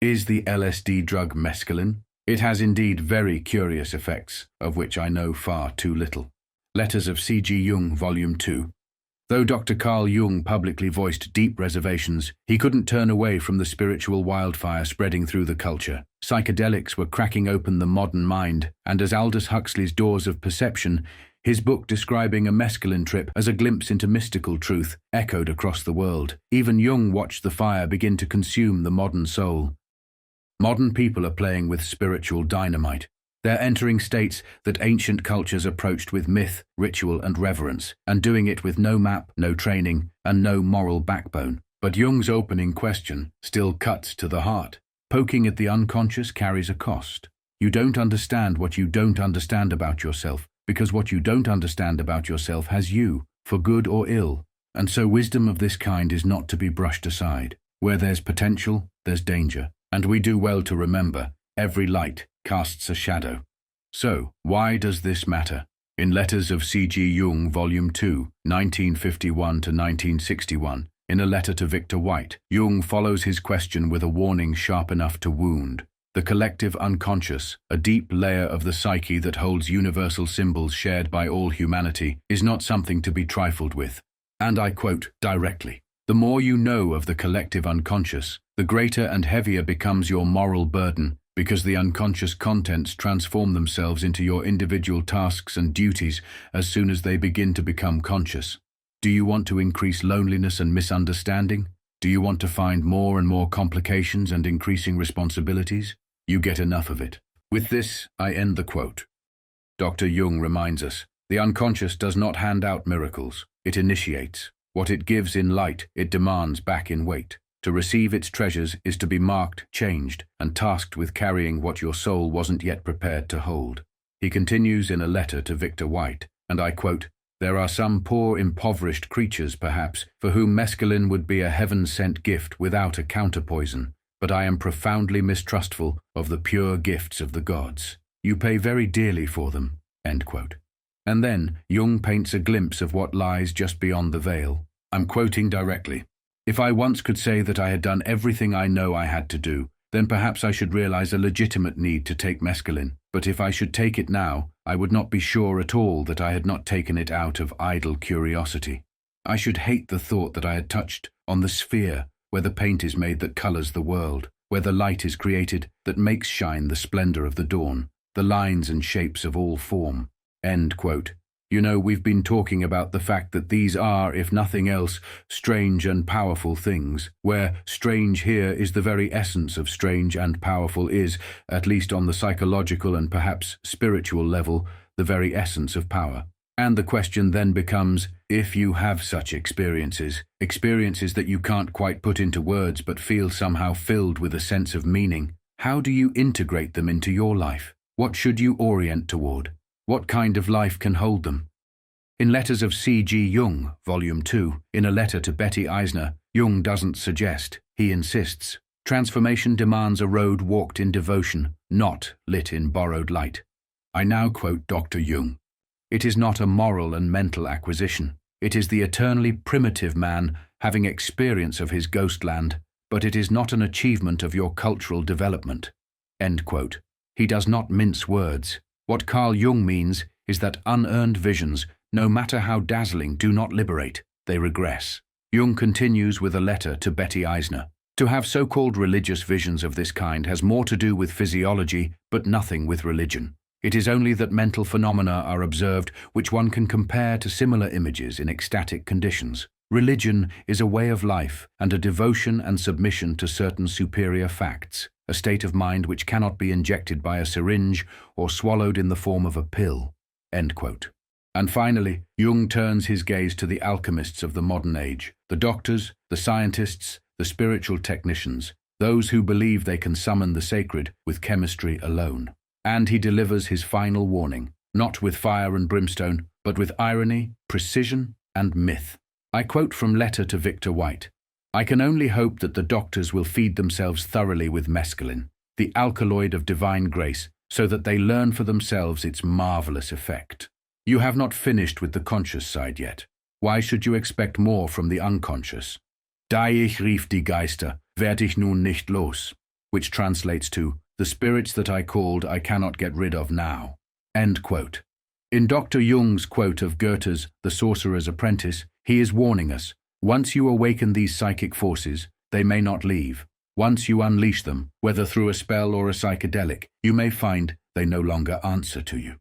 Is the LSD drug mescaline? It has indeed very curious effects, of which I know far too little. Letters of C.G. Jung, Volume 2. Though Dr. Carl Jung publicly voiced deep reservations, he couldn't turn away from the spiritual wildfire spreading through the culture. Psychedelics were cracking open the modern mind, and as Aldous Huxley's Doors of Perception, his book describing a mescaline trip as a glimpse into mystical truth, echoed across the world. Even Jung watched the fire begin to consume the modern soul. Modern people are playing with spiritual dynamite. They're entering states that ancient cultures approached with myth, ritual, and reverence, and doing it with no map, no training, and no moral backbone. But Jung's opening question still cuts to the heart. Poking at the unconscious carries a cost. You don't understand what you don't understand about yourself, because what you don't understand about yourself has you, for good or ill. And so wisdom of this kind is not to be brushed aside. Where there's potential, there's danger. And we do well to remember, every light casts a shadow. So, why does this matter? In Letters of C.G. Jung, Volume 2, 1951 to 1961, in a letter to Victor White, Jung follows his question with a warning sharp enough to wound. The collective unconscious, a deep layer of the psyche that holds universal symbols shared by all humanity, is not something to be trifled with. And I quote directly, "The more you know of the collective unconscious, the greater and heavier becomes your moral burden, because the unconscious contents transform themselves into your individual tasks and duties as soon as they begin to become conscious. Do you want to increase loneliness and misunderstanding? Do you want to find more and more complications and increasing responsibilities? You get enough of it." With this, I end the quote. Dr. Jung reminds us, the unconscious does not hand out miracles, it initiates. What it gives in light, it demands back in weight. To receive its treasures is to be marked, changed, and tasked with carrying what your soul wasn't yet prepared to hold. He continues in a letter to Victor White, and I quote, "There are some poor impoverished creatures, perhaps, for whom mescaline would be a heaven-sent gift without a counterpoison, but I am profoundly mistrustful of the pure gifts of the gods. You pay very dearly for them." End quote. And then, Jung paints a glimpse of what lies just beyond the veil. I'm quoting directly. "If I once could say that I had done everything I know I had to do, then perhaps I should realize a legitimate need to take mescaline. But if I should take it now, I would not be sure at all that I had not taken it out of idle curiosity. I should hate the thought that I had touched on the sphere where the paint is made that colors the world, where the light is created that makes shine the splendor of the dawn, the lines and shapes of all form." End quote. You know, we've been talking about the fact that these are, if nothing else, strange and powerful things, where strange here is the very essence of strange and powerful is, at least on the psychological and perhaps spiritual level, the very essence of power. And the question then becomes, if you have such experiences that you can't quite put into words but feel somehow filled with a sense of meaning, how do you integrate them into your life? What should you orient toward? What kind of life can hold them? In Letters of C.G. Jung, Volume 2, in a letter to Betty Eisner, Jung doesn't suggest, he insists. Transformation demands a road walked in devotion, not lit in borrowed light. I now quote Dr. Jung. "It is not a moral and mental acquisition. It is the eternally primitive man having experience of his ghostland, but it is not an achievement of your cultural development." End quote. He does not mince words. What Carl Jung means is that unearned visions, no matter how dazzling, do not liberate, they regress. Jung continues with a letter to Betty Eisner. "To have so-called religious visions of this kind has more to do with physiology, but nothing with religion. It is only that mental phenomena are observed which one can compare to similar images in ecstatic conditions. Religion is a way of life and a devotion and submission to certain superior facts, a state of mind which cannot be injected by a syringe or swallowed in the form of a pill." End quote. And finally, Jung turns his gaze to the alchemists of the modern age, the doctors, the scientists, the spiritual technicians, those who believe they can summon the sacred with chemistry alone. And he delivers his final warning, not with fire and brimstone, but with irony, precision, and myth. I quote from Letter to Victor White. "I can only hope that the doctors will feed themselves thoroughly with mescaline, the alkaloid of divine grace, so that they learn for themselves its marvelous effect. You have not finished with the conscious side yet. Why should you expect more from the unconscious? Da ich rief die Geister, werd ich nun nicht los." which translates to, "The spirits that I called I cannot get rid of now." End quote. In Dr. Jung's quote of Goethe's The Sorcerer's Apprentice, he is warning us, once you awaken these psychic forces, they may not leave. Once you unleash them, whether through a spell or a psychedelic, you may find they no longer answer to you.